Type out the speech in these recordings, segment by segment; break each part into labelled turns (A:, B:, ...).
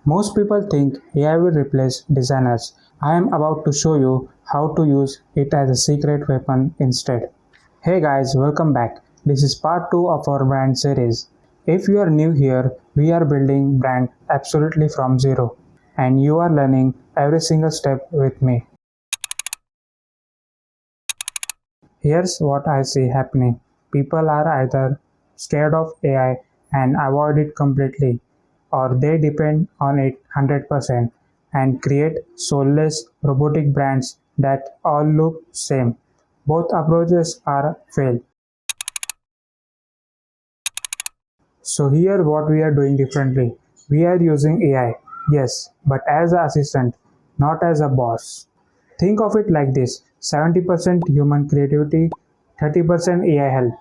A: Most people think AI will replace designers. I am about to show you how to use it as a secret weapon instead. Hey guys, welcome back. This is part 2 of our brand series. If you are new here, we are building brand absolutely from zero and you are learning every single step with me. Here's what I see happening. People are either scared of AI and avoid it completely, or they depend on it 100% and create soulless robotic brands that all look same. Both approaches are fail. So here what we are doing differently. We are using AI, yes, but as an assistant, not as a boss. Think of it like this: 70% human creativity, 30% AI help.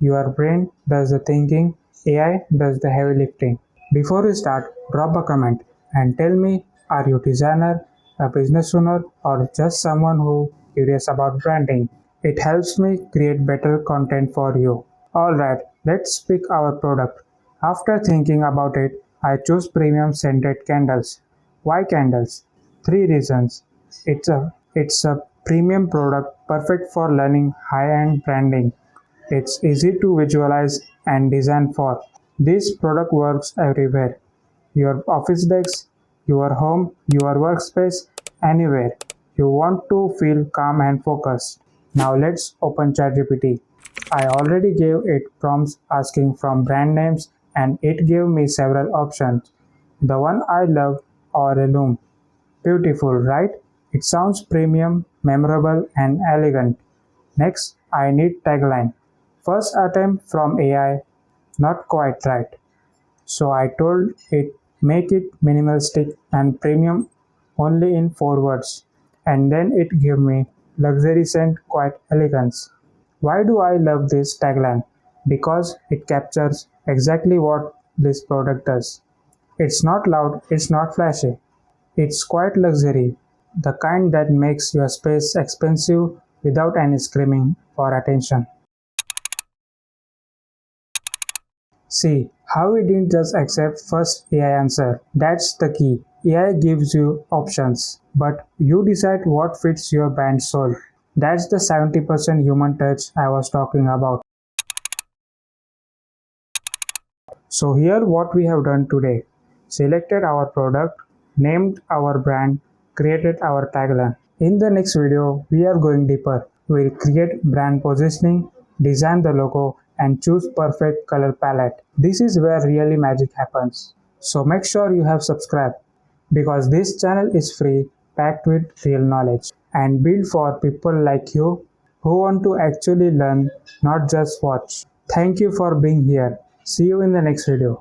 A: Your brain does the thinking, AI does the heavy lifting. Before we start, drop a comment and tell me, are you a designer, a business owner, or just someone who curious about branding? It helps me create better content for you. Alright, let's pick our product. After thinking about it, I chose premium scented candles. Why candles? Three reasons. It's a premium product perfect for learning high-end branding. It's easy to visualize and design for. This product works everywhere. Your office desk, your home, your workspace, anywhere. You want to feel calm and focused. Now let's open ChatGPT. I already gave it prompts asking from brand names and it gave me several options. The one I love or a loom. Beautiful, right? It sounds premium, memorable and elegant. Next, I need tagline. First attempt from AI, not quite right. So I told it make it minimalistic and premium only in 4 words. And then it gave me luxury scent quite elegance. Why do I love this tagline? Because it captures exactly what this product does. It's not loud, it's not flashy. It's quite luxury, the kind that makes your space expensive without any screaming for attention. See how it didn't just accept first AI answer. That's the key. AI gives you options, but you decide what fits your brand soul. That's the 70% human touch I was talking about. So here what we have done today. Selected our product, named our brand, created our tagline. In the next video, we are going deeper. We'll create brand positioning, design the logo, and choose perfect color palette. This is where really magic happens. So make sure you have subscribed because this channel is free, packed with real knowledge and built for people like you who want to actually learn, not just watch. Thank you for being here. See you in the next video.